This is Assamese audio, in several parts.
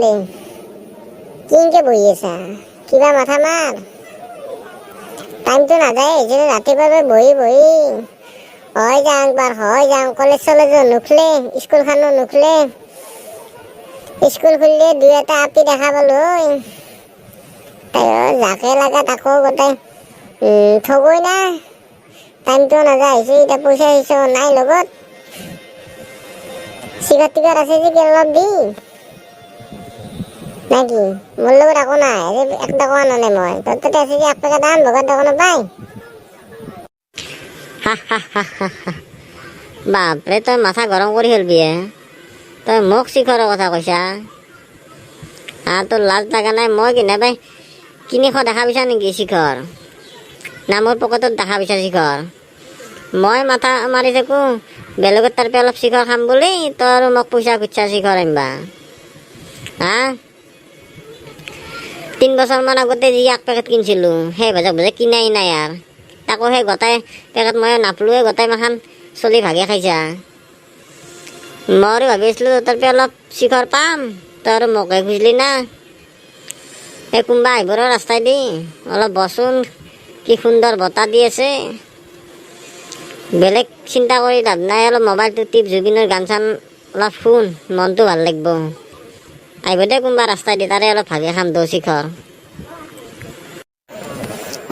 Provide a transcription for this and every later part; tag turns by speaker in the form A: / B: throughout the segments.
A: বান্ধি কিনকে বহি আছা? কিবা মাথা মাৰ, টাইমটো নাযায়। ৰাতিপুৱা বহি বহি হয় যাওঁ একবাৰ, হয় যাওঁ। কলেজ চলেজো নুখলে, স্কুলখনো নুখলে। স্কুল খুলিলে দুই এটা আপি দেখা পালো হয়। তাই যাকে লাগে তাকো গোটাই ঠগই না। টাইমটো নাযায় আহিছে, এতিয়া পইচা চইচা নাই লগত। চিগাৰ টিগাৰ আছে যদি অলপ দি নাকি? মোৰ লগত একো নাই, এক টকা আনা নাই মই। তোৰ তাতে আছে যে 1 পেকেট দাম বগাৰ দোকানত পাই।
B: বাপৰে, তই মাথা গৰম কৰি খেলবি হে? তই মোক শিখৰৰ কথা কৈছা? তোৰ লাজ লগা নাই? মই কিনাবাই 300 দেখা পাইছা নেকি শিখৰ? না মোৰ পকেটত দেখা পাইছা শিখৰ? মই মাথা মাৰি থাকো বেলেগৰ তাৰপৰা অলপ শিখৰ খাম বুলি, তই আৰু মোক পইচা খুজিছা শিখৰ আনিবা? 3 বছৰমান আগতে যি 1 পেকেট কিনিছিলোঁ, সেই ভাজে কিনাই নাই আৰু। তাকো সেই গোটাই পেকেট মই নাপলোৱে, গোটাই মাখান চলি ভাগে খাইছা। মই ভাবিছিলোঁ তাৰ পৰা অলপ শিখৰ পাম, তই আৰু মোকে খুজিলি না। এই কোনোবা আহিব ৰ ৰাস্তাই দি, অলপ বচোন, কি সুন্দৰ বতাহ দি আছে। বেলেগ চিন্তা কৰি লাভ নাই, অলপ মোবাইলটো টিপ, জুবিনৰ গান চান অলপ শুন, মনটো ভাল লাগিব। আহিব দে কোনোবা ৰাস্তাই দি, তাৰে অলপ ভাগে খাম দো শিখৰ।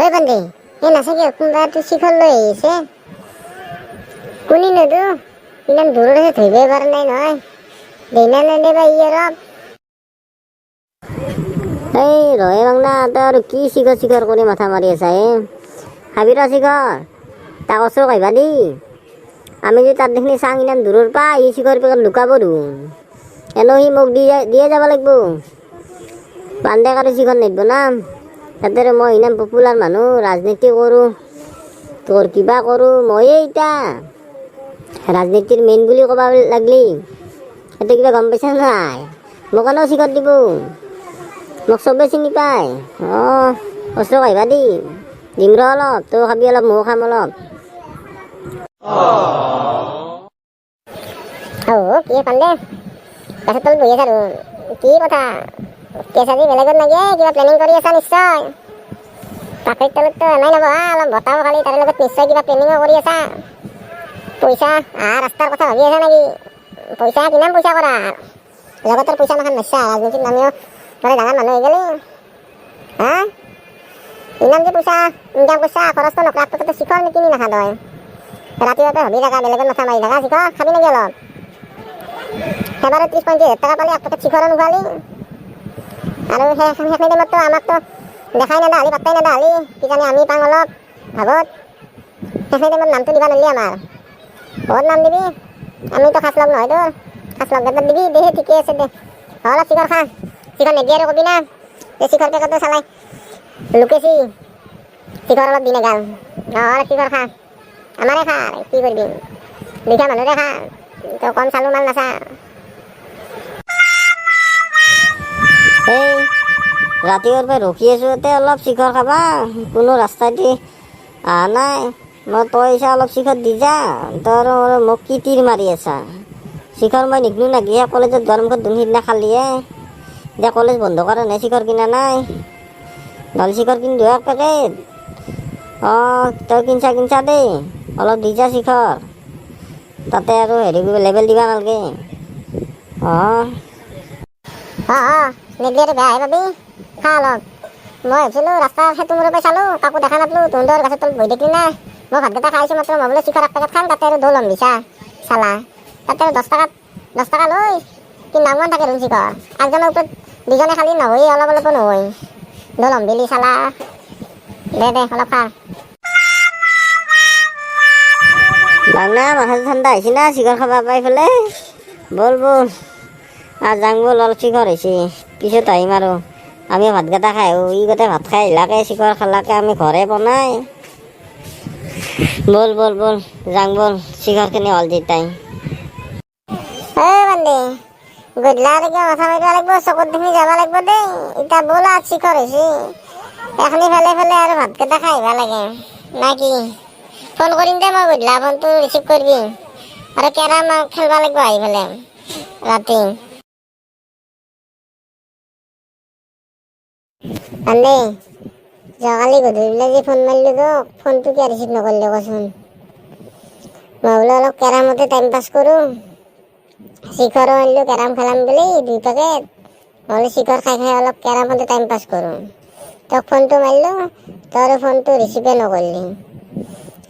A: ঐ বান্ধি, সেই নাচাকে কোনোবা শিখৰ লৈ আহিছে। কোনিনো তো? ইমান দূৰত আছে, ধৰিবই পৰা নাই নহয়। দেনা নেদেবা ই অলপ।
B: এই ৰহে বাংলা, তই আৰু কি শিখৰ শিখৰ কৰি মাথা মাৰি আছা খাবি ৰ শিখৰ, তাক ওচৰ আহিবা দেই। আমি যদি তাত দেখি চাং ইমান দূৰৰ পৰা ই শিখৰ পেকেট লুকাব দেখোন। এনেও সি মোক দিয়ে যাব লাগিব। বান্ধেক আৰু শিখৰ নিদিব না। তাতে মই ইমান পপুলাৰ মানুহ, ৰাজনীতি কৰোঁ, তোৰ কিবা কৰোঁ। ময়ে এতিয়া ৰাজনীতিৰ মেইন বুলি ক'ব লাগলি। সেইটো কিবা গম পাইছা নাই? মোক এনেও শিখৰ দিব, মোক চবেই চিনি পায়। ওচৰ আহিবা দেই, দিম ৰ অলপ, তই খাবি অলপ, ময়ো খাম অলপ।
A: কি পালে গছৰ তলত বহি আছা? কি কথা? কেছ আজি বেলেগত লাগে, কিবা প্লেনিং কৰি আছা নিশ্চয়। পাখিৰ তলততো এনেই নবহা, অলপ বতাহো খালি, তাৰে লগত নিশ্চয় কিবা প্লেনিঙো কৰি আছা। পইচা ৰাস্তাৰ কথা ভাবি আছা নেকি? পইচা কিমান পইচা কৰা জগতৰ পইচা মাখান নচা, ৰাজনীতিত নামিও মানে ডাঙৰ মানুহ হৈ গেলি। ইমান যে পইচা ইনকাম কৰছা, খৰচটো নকৰা, তোৰ শিখৰ নিকিনি নাখা তই? ৰাতিপুৱা ভাবি থাকা, বেলেগৰ মাথা মাৰি থাকা। শিখৰ খাবি নেকি অলপ? সেইবাৰে 30-35 হাজাৰ টকা পালি, 1 পেকেট শিখৰো নোখোৱালি। আৰু সেইখিনি টাইমততো আমাকতো দেখাই নেদা হলি, পাত্তাই নেদা হলি, কিজানি আমি পাং অলপ ভাগত। সেইখিনি টাইমত নামটো দিবা নোৱাৰিলি আমাৰ। বহুত নাম দিবি, আমিতো খাচ লগ নহয় তোৰ। খাচ লগ এটাত দিবি, দে ঠিকে আছে দে। অলপ শিখৰ খা, শিখৰ নিদিয়ে আৰু কবি না এই শিখৰ পেকেটটো চালাই লুকেছি। শিখৰ অলপ দি নেগাল। অলপ শিখৰ খা, আমাৰে খা, কি কৰিবি, দুখীয়া মানুহৰে খা, তই কম চালু মাল নাচা।
B: এই ৰাতিপুৱাৰ পৰা ৰখি আছোঁ ইয়াতে, অলপ শিখৰ খাবা, কোনো ৰাস্তাইদি অহা নাই। মই তই আহিছা অলপ শিখৰ দি যা, তই আৰু মোক কি তীৰ মাৰি আছা? শিখৰ মই নিকিনো নেকি? কলেজত যোৱাৰ মুখত সিদিনা খালিহে, এতিয়া কলেজ বন্ধ কাৰণে শিখৰ কিনা নাই। নহ'লে শিখৰ কিনিলোঁ 1 পেকেট। তই কিনছা দেই, অলপ দি যা শিখৰ। তাতে আৰু হেৰি লেবেল দিবা নালাগে।
A: নিদিলে বেয়াহে পাবি, খা অলপ। মই ভাবিছিলোঁ ৰাস্তাৰ সেইটো মূৰৰ পৰা চালোঁ, কাকো দেখা নাপালোঁ, তহঁতৰ গছৰ তলত বহি থাকিলি না। মই ভাতকেইটা খাইছোঁ মাত্ৰ, মই বোলো শিখৰ 1 পেকেট খাম, তাতে আৰু দৌল লম্বিছা চালা। তাতে আৰু 10 টকা লৈ কি নামমান থাকে দেখোন শিখৰ। একজনৰ ওপৰত দুজনে খালি নহয়, অলপ অলপো নহয়, দৌল লম্বিলি চালা। দে অলপ খা।
B: বাংলা মাথাটো ঠাণ্ডা হৈছে না শিখৰ খাবা পাই পেলাই? ব'ল যাং ব'ল, অলপ শিখৰ হৈছে, পিছত আহিম আৰু। আমি ভাতকেইটা খাই ই গোটেই ভাত খাই আহিলাকে, শিখৰ খালাকে, আমি ঘৰে বনাই। ব'ল যাং ব'ল, শিখৰখিনি হ'ল যেতাই।
A: বান্ধি গধূলা আৰু কিয় মাথা মাৰিব লাগিব, চকুত দেখি যাব লাগিব দেই। এতিয়া ব'লা, শিখৰ হৈছে, এখনি ফেলে আৰু ভাতকেইটা খাই আহিব লাগে না কি? ফোন কৰিম দে মই গধূলা, ফোনটো ৰিচিভ কৰিবি। আৰু কেৰম খেলিব লাগিব আহি পেলাই ৰাতি। পাণ্ডে যোৱাকালি গধূলি যে ফোন মাৰিলোঁ তোক, ফোনটো কিয় ৰিচিভ নকৰিলি কচোন? মই বোলো অলপ কেৰামতে টাইম পাছ কৰোঁ, শিখৰো আনিলোঁ কেৰাম খেলাম বুলি 2 পেকেট। নহ'লে শিখৰ খাই খাই অলপ কেৰামতে টাইম পাছ কৰোঁ। তোক ফোনটো মাৰিলোঁ, তোৰ ফোনটো ৰিচিভে নকৰিলি।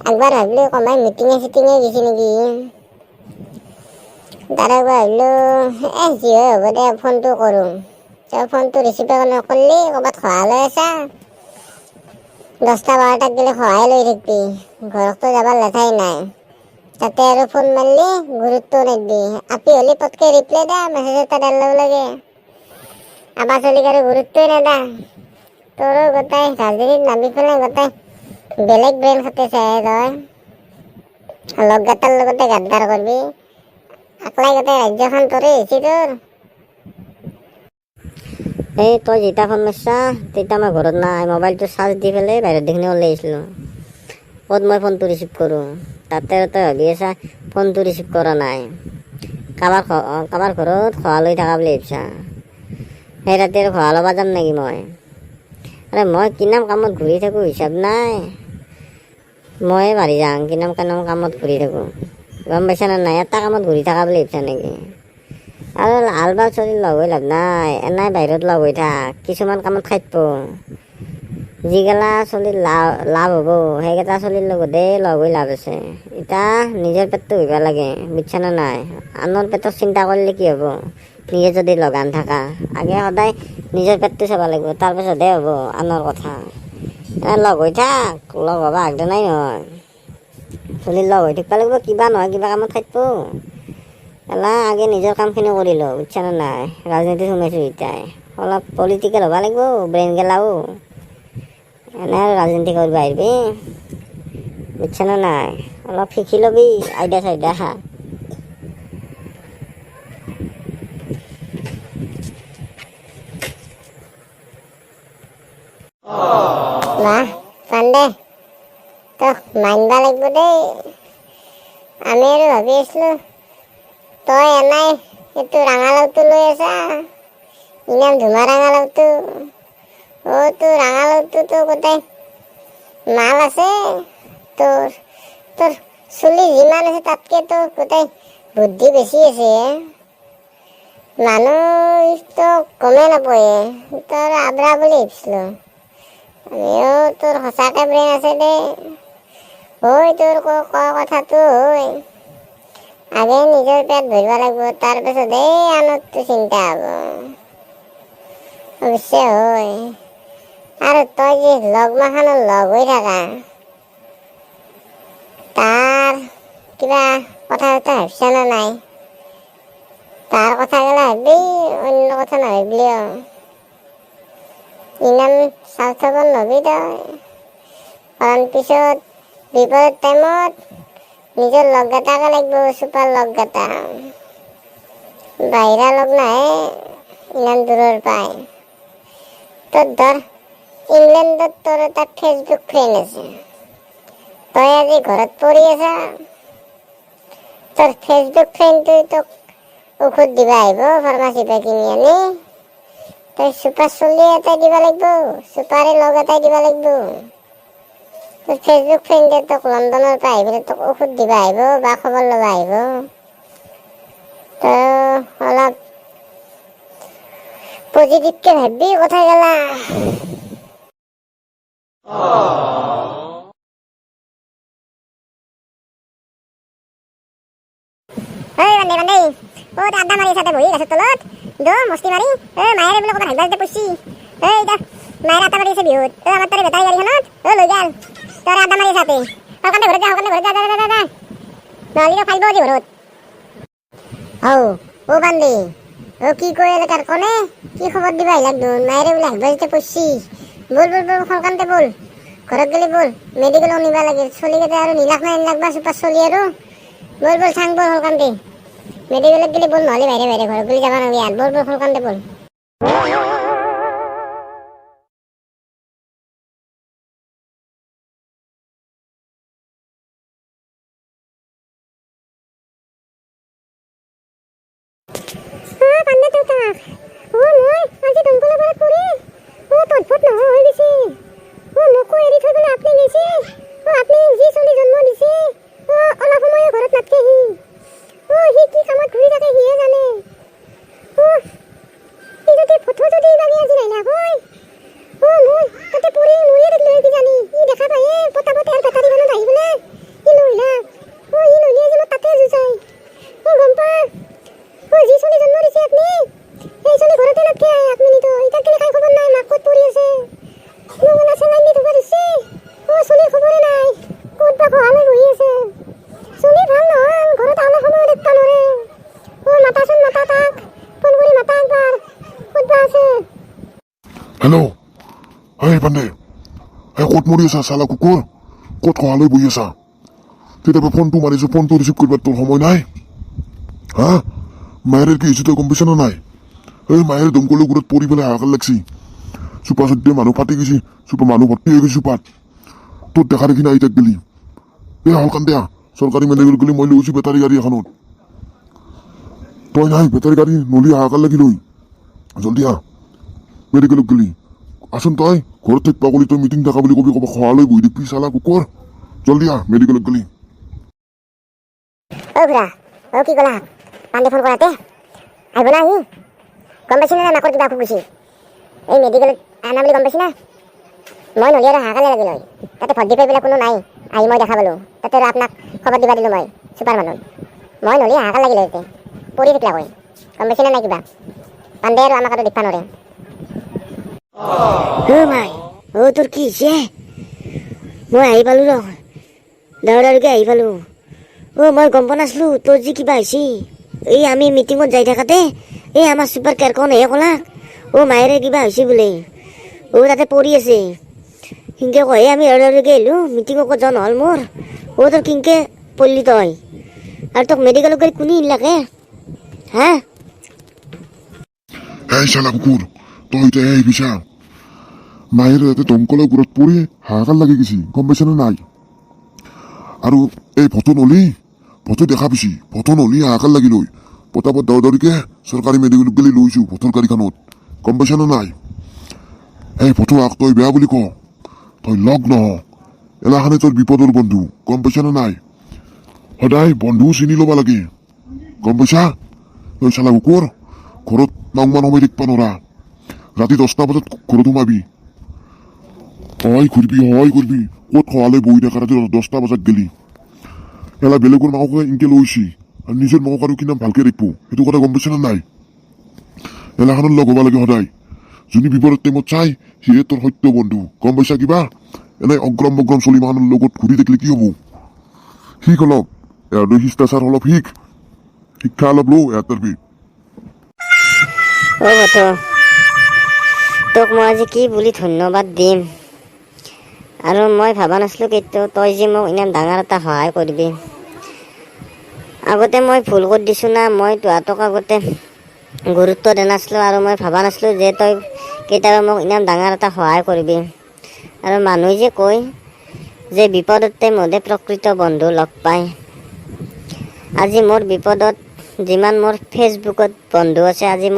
A: একবাৰ ভাবিলোঁ কোনোবাই মিটিঙে চিটিঙে গৈছে নেকি। তাৰে ভাবিলোঁ যি হয় হ'ব দে, ফোনটো কৰোঁ। তই ফোনটো ৰিচিভে নকৰিলি, ক'ৰবাত সহায় লৈ আছা। 10টা 12টাক গ'লে সহায় লৈ থাকিবি, ঘৰততো যাবৰ লেঠাই নাই। তাতে আৰু ফোন মাৰিলি গুৰুত্ব নিদিবি। আপি হ'লে পটকৈ ৰিপ্লাই দে, মেছেজ এটা দিয়াৰ লগে লগে। আবাৰ চলিক আৰু গুৰুত্বই নেদা। তোৰো গোটাই ৰাজনীতিত নামি পেলাই গোটাই বেলেগ ব্ৰেইন খাটিছে তই। লগকেইটাৰ লগতে গাদ্দাৰ কৰবি, আকলাই গোটেই ৰাজ্যখন তোৰে হৈছে তোৰ।
B: এই তই যেতিয়া ফোন মাৰিছা তেতিয়া মই ঘৰত নাই, মোবাইলটো চাৰ্জ দি পেলাই বাহিৰত দেখোন ওলাই আহিছিলোঁ। ক'ত মই ফোনটো ৰিচিভ কৰোঁ, তাতে তই ভাবি আছা ফোনটো ৰিচিভ কৰা নাই। কাৰোবাৰ ঘৰত খোৱা লৈ থকা বুলি ভাবিছা? সেই ৰাতি আৰু খোৱা ল'ব যাম নেকি মই? আৰে মই কিনাম কামত ঘূৰি থাকোঁ হিচাপ নাই। ময়ে মাৰি যাওঁ কিনাম কামত ঘূৰি থাকোঁ, গম পাইছা নে নাই? এটা কামত ঘূৰি থকা বুলি ভাবিছা নেকি? আৰু আলবাল চলি লগ হৈ লাভ নাই, এনাই বাহিৰত লগ হৈ থাক, কিছুমান কামত খাটিব। যিগিলা চলিৰ লাভ হ'ব সেইকেইটা চলিৰ লগতে লগ হৈ লাভ আছে। এতিয়া নিজৰ পেটটো ভৰিব লাগে, বুজিছা নে নাই? আনৰ পেটৰ চিন্তা কৰিলে কি হ'ব? নিজে যদি লগান থাকা, আগে সদায় নিজৰ পেটটো চাব লাগিব, তাৰপিছতহে হ'ব আনৰ কথা। লগ হৈ থাক, লগ হ'বা আগতে নাই নহয়। চলিৰ লগ হৈ থাকিব লাগিব, কিবা নহয় কিবা কামত খাটিব। আগে নিজৰ কামখিনি কৰি ল, বুজিছা নে নাই? ৰাজনীতিত সোমাইছোঁ এতিয়াই, অলপ পলিটিকেল হ'ব লাগিব, ব্ৰেইন গেলাও। এনে আৰু ৰাজনীতি কৰিব আহিবি, বুজিছা নে নাই? অলপ শিকি ল'বি আইডিয়া চাইডিয়া।
A: বাহ পাণ্ডে, তোক মানিব লাগিব দেই। আমি আৰু ভাবি আছিলোঁ তই এনাই এইটো ৰাঙালাওটো লৈ আছা, ইনাম ধুমা ৰাঙালাওটো। তোৰ ৰাঙালাওটোতো গোটেই মাল আছে, তোৰ চুলি যিমান আছে তাতকে তোৰ গোটেই বুদ্ধি বেছি আছে। মানুহটো গমেই নাপায়, তোৰ আবৰা বুলি ভাবিছিলোঁ। আমিও তোৰ সঁচাকে ব্ৰেইন আছে দেই। তোৰ কথাটো হয়। আগে নিজৰ পেট ভৰিব লাগিব, তাৰপিছত আনৰটো চিন্তা হ'ব। অৱশ্যে হয়। আৰু তই যে লগ মাখানৰ লগ হৈ থাকা, তাৰ কিবা কথা চথা ভাবিছা নে নাই? তাৰ কথা গেলা ভাবি, অন্য কথা নাভাবিলিও। ইমান স্বাৰ্থপৰ নহবি তই, কাৰণ পিছত বিপদৰ টাইমত নিজৰ লগকেইটাকে লাগিব, চুপাৰ লগকেইটা। বাহিৰা লগ নাহে ইমান দূৰৰ পাই। তোৰ ধৰ ইংলেণ্ডত তোৰ এটা ফেচবুক ফ্ৰেণ্ড আছে, তই আজি ঘৰত পৰি আছা, তোৰ ফেচবুক ফ্ৰেণ্ডটোৱে তোক ঔষধ দিবা আহিব ফাৰ্মাচীৰ পৰা কিনি আনি। তই চুপাৰ চলি এটাই দিব লাগিব, চুপাৰে লগ এটাই দিব লাগিব। তোৰ ফেচবুক ফ্ৰেণ্ডে তোক লণ্ডনৰ পৰা আহি পেলাই তোক ঔষধ দিবা আহিব বা খবৰ ল'ব আহিব। তই অলপ পজিটিভকে ভাববি কথা গেলা। বান্দে আড্ডা মাৰি চাতে বহি গাছৰ তলত মস্তি মাৰি মায়েৰে বোলে ক'ৰবাত হাগবা যাতে পৰছি। এতিয়া মায়েৰে আড্ডা মাৰি আছে বিহুত, আমাৰ তাৰে বেটাৰী গাড়ীখনত লৈ গেল, তই আড্ডা মাৰি চাতে সকাৰণে ঘৰত যা নহ'লে ফাইব আজি ঘৰত। বান্দে কি কৈ এলেকাৰ কনে কি খবৰ দিবা আহিলাক দেখোন? মায়েৰে বোলে হাগবা যাতে পৰছি। বল সকাৰণতে বল, ঘৰত গেলি বল, মেডিকেলত নিবা লাগে। চলিকেইটা আৰু নিলাক বা চুপাৰ চলি আৰু বল চাং বল সকাৰণতে মেডিকেলত গেলি বল, নহ'লে বাহিৰে ঘৰত গেলি যাবা নোৱাৰি আৰু বল সকাৰণতে বল। পাণ্ডে তোৰ তাক মই আজি দমকলৰ ঘৰত পৰি তৎভত নহয়
C: হেল্ল' এই পাণ্ডে এই ক'ত মৰি আছা চালা কুকুৰ ক'ত সহালৈ বহি আছা তেতিয়াৰ ফোনটো মাৰিছোঁ ফোনটো ৰিচিভ কৰিব তোৰ সময় নাই হা মায়েৰে কি হৈছে তই গম পাইছ নে নাই এই মায়েৰ দমকলৰ গুৰত পৰি পেলাই হাহাকাৰ লাগছি চুপা চুটি মানুহ ফাটি গৈছে চুপা মানুহ ভৰ্তি হৈ গৈছে চুপাত তোৰ দেখা দেখি নাই তাক গেলি এই হলকান দিয়া চৰকাৰী মেডিকেল গেলি মই লৈ গৈছোঁ বেটাৰী গাড়ী এখনত তই নাই বেটাৰী গাড়ী নলি হাহাকাৰ লাগি লৈ জলদি আহ মেডিকেলত গেলি আচোন তই ঘৰত থাকিব গলি তই মিটিং থকা বুলি কবি ক'ব সহালৈ বহি দেখবি চালা কুকুৰ জলদি আহ মেডিকেলত গেলি
A: খুৰা কি ক'লা পাণ্ডে ফোন কৰাতে আহিব না আহি গম পাইছি না মাকৰ কিবা অসুখ হৈছে এই মেডিকেলত আনা বুলি গম পাইছি না মই নলি আৰু হাহাকালে লাগিল হয় তাতে ভৰ্তি কৰি পেলাই কোনো নাই আহি মই দেখা পালোঁ তাতে আৰু আপোনাক খবৰ দিবা দিলোঁ মই চুপাৰ মানুহ মই নলি হাহাকাৰ লাগিল ইয়াতে পৰি থাকিলা কৈ গম পাইছি না নাই কিবা পাণ্ডে আৰু আমাক আৰু দেখবা নৰে
B: মাই তোৰ কি হৈছে মই আহি পালোঁ ৰ দাউৰালৈকে আহি পালোঁ মই গম পোৱা নাছিলোঁ তোৰ যি কিবা হৈছে এই আমি মিটিঙত যাই থাকাতে এই আমাৰ চুপাৰ কেয়াৰখনহে ক'লাক মায়েৰে কিবা হৈছে বোলে তাতে পৰি আছে সিনকে কয়ে আমি দাউৰালৈকে আহিলোঁ মিটিঙত যোৱা নহ'ল মোৰ তোৰ কিনকে পৰলি তই আৰু তোক মেডিকেলত গৈ কোনে ইনলাকে হা
C: এই চালা কুকুৰ তই এতিয়া এই পিছা মায়েৰ ইয়াতে দমকলৰ গুৰত পৰি হাহাকাৰ লাগি গৈছি গম পাইছ নে নাই আৰু এই ফটো নলি ফটো দেখা পাইছি ফটো নলি হাহাকাৰ লাগি লৈ পটাপট দৌৰিকে চৰকাৰী মেডিকেলত গেলি লৈছোঁ ফটোৰ গাড়ীখনত গম পাইছ নে নাই এই ফটো আক তই বেয়া বুলি ক তই লগ নহ এলাখানে তোৰ বিপদৰ বন্ধু গম পাইছ নে নাই সদায় বন্ধু চিনি ল'ব লাগে গম পাইছা তই চালা কুকুৰ ঘৰত নাংমান সময় দেখিব নৰা ৰাতি 10টা বজাত ঘৰত সোমাবি হয় ঘূৰিবি ক'ত খোৱালে বহি থকা ৰাতি 10টা বজাত গেলি এলা বেলেগৰ মাককে ইনকে লৈছি আৰু নিজৰ মাকক আৰু কিনা ভালকে ৰাখিব সেইটো কথা গম পাইছ নে নাই এলাখনত লগ হ'ব লাগে সদায় যোনে বিপদৰ টাইমত চাই সিয়ে তোৰ সত্য বন্ধু গম পাইছা কিবা এনে অগ্ৰম বগ্ৰম চলি মানৰ লগত ঘূৰি থাকিলে কি হ'ব শিক অলপ ইয়াৰ শিষ্টাচাৰ অলপ শিক্ষা অলপ লওঁ ইয়াৰ তাৰবি
B: তোক মই আজি কি বুলি ধন্যবাদ দিম আৰু মই ভাবা নাছিলোঁ কেতিয়াও তই যে মোক ইমান ডাঙৰ এটা সহায় কৰিবি আগতে মই ভুল কৰি দিছোঁ না মই তহঁতক আগতে গুৰুত্ব দিয়া নাছিলোঁ আৰু মই ভাবা নাছিলোঁ যে তই কেতিয়াবা মোক ইমান ডাঙৰ এটা সহায় কৰিবি আৰু মানুহে যে কয় যে বিপদৰ টাইমতহে প্ৰকৃত বন্ধু লগ পায় আজি মোৰ বিপদত যিমান মোৰ ফেচবুকত বন্ধু আছে আজি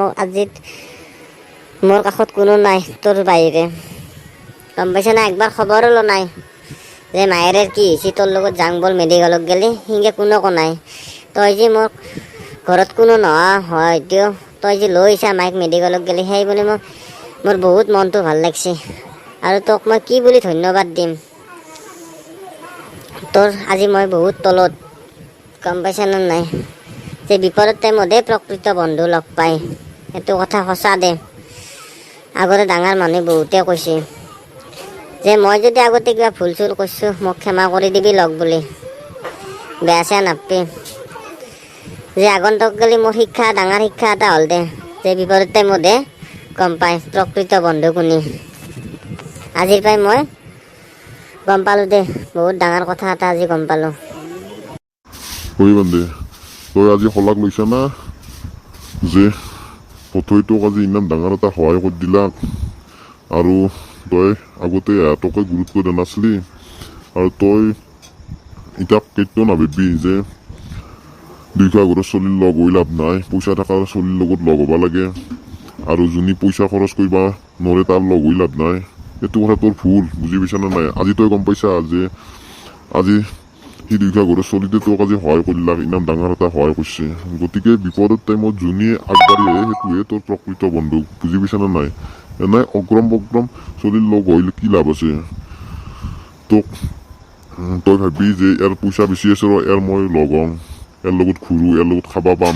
B: মোৰ কাষত কোনো নাই তোৰ বাহিৰে গম পাইছা না একবাৰ খবৰো লোৱা নাই যে মায়েৰে কি হৈছে তোৰ লগত যাং বল মেডিকেলত গেলি সিংকে কোনো নাই তই যে মোক ঘৰত কোনো নোহোৱা হয়তো তই যে লৈ আহিছা মাইক মেডিকেলত গেলি সেই বুলি মোৰ বহুত মনটো ভাল লাগছে আৰু তোক মই কি বুলি ধন্যবাদ দিম তোৰ আজি মই বহুত তলত গম পাইছা নে নাই যে বিপদৰ টাইমতহে প্ৰকৃত বন্ধু লগ পায় সেইটো কথা সঁচা দে আগতে ডাঙৰ মানুহে বহুতে কৈছে যে মই যদি আগতে কিবা ভুল চুল কৰিছোঁ মোক ক্ষমা কৰি দিবি লগ বুলি বেয়া চেয়া নাপাবি যে আগন্তুক গ'লে মোৰ ডাঙৰ শিক্ষা এটা হ'ল দে যে বিপদৰ টাইমতহে গম পায় প্ৰকৃত বন্ধু কোনি আজিৰ পৰাই মই গম পালোঁ দে বহুত ডাঙৰ কথা এটা আজি গম পালোঁ
C: বান্ধে তই আজি শলাগ লৈছা না যে ফটোই তোক আজি ইমান ডাঙৰ এটা সহায় কৰি দিলাক আৰু তই আগতে এহঁতকে গুৰুত্ব দিয়া নাছিলি আৰু তই এতিয়া কেতিয়াও নাভাবিবি যে দুইটা ঘৰৰ চলিৰ লগ হৈ লাভ নাই পইচা থকাৰ চলিৰ লগত লগ হ'ব লাগে আৰু যোনে পইচা খৰচ কৰিব নৰে তাৰ লগ হৈ লাভ নাই এইটো কথা তোৰ ভুল বুজি পাইছা নে নাই আজি তই গম পাইছা যে আজি সি দুইটা ঘৰৰ চলিতে তোক আজি সহায় কৰিলাক ইমান ডাঙৰ এটা সহায় কৰিছে গতিকে বিপদৰ টাইমত যোনে আগবাঢ়ি আহে সেইটোহে তোৰ প্ৰকৃত বন্ধু বুজি পাইছা নে নাই এনে অগ্ৰম বগ্ৰম চলিৰ লগ হৈলে কি লাভ আছে তোক তই ভাবি যে ইয়াৰ পইচা বেছি আছে ৰ ইয়াৰ মই লগ হওঁ ইয়াৰ লগত ঘূৰোঁ ইয়াৰ লগত খাব পাম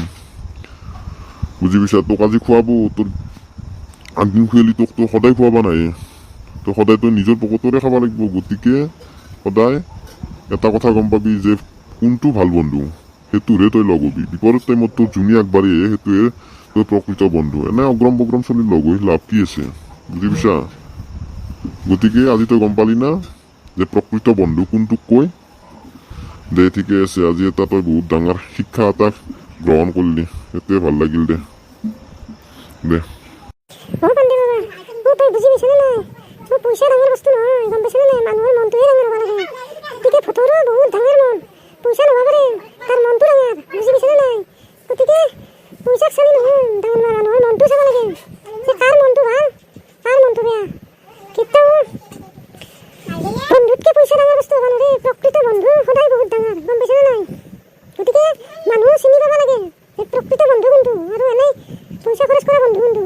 C: বুজি পাইছা তোক আজি খুৱাব তোৰ আনদিন খুৱালি তোক তো সদায় খুৱাব নাই তো সদায় তই নিজৰ পকেটৰে খাব লাগিব গতিকে সদায় এটা কথা গম পাবি যে কোনটো ভাল বন্ধু সেইটোৰে তই লগ হবি বিপদৰ টাইমত তোৰ যোনে আগবাঢ়ি আহে সেইটোৱে তোৰ প্ৰকৃত বন্ধু এনে অগ্ৰম বগ্ৰম চলি লগ হৈ লাভ কি আছে বুজি পাইছা গতিকে আজি তই গম পালি না যে প্ৰকৃত বন্ধু কোনটোক কয় দে ঠিকে আছে আজি এটা তই বহুত ডাঙৰ শিক্ষা এটা গ্ৰহণ কৰিলি সেইটোৱে ভাল লাগিল দে দে
A: অ' পাণ্ডে বাবা তই বুজি পাইছনে নাই পইচা ডাঙৰ বস্তু নহয় গম পাইছনে নাই মানুহৰ মনটোহে ডাঙৰ হ'ব লাগে গতিকে ভতৰো বহুত ডাঙৰ মন পইচা নহ'ব পাৰে তাৰ মনটো ডাঙৰ বুজি পাইছনে নাই গতিকে পইচাক চালি নহয় ডাঙৰ মানুহৰ মনটো চাব লাগে যে কাৰ মনটো ভাল কাৰ মনটো বেয়া কেতিয়াও বন্ধুতকৈ পইচা ডাঙৰ বস্তু হ'ব নোৱাৰে প্ৰকৃত বন্ধু সদায় বহুত ডাঙৰ গম পাইছনে নাই গতিকে মানুহ চিনি পাব লাগে যে প্ৰকৃত বন্ধু কোনটো আৰু এনেই পইচা খৰচ কৰা বন্ধু কোনটো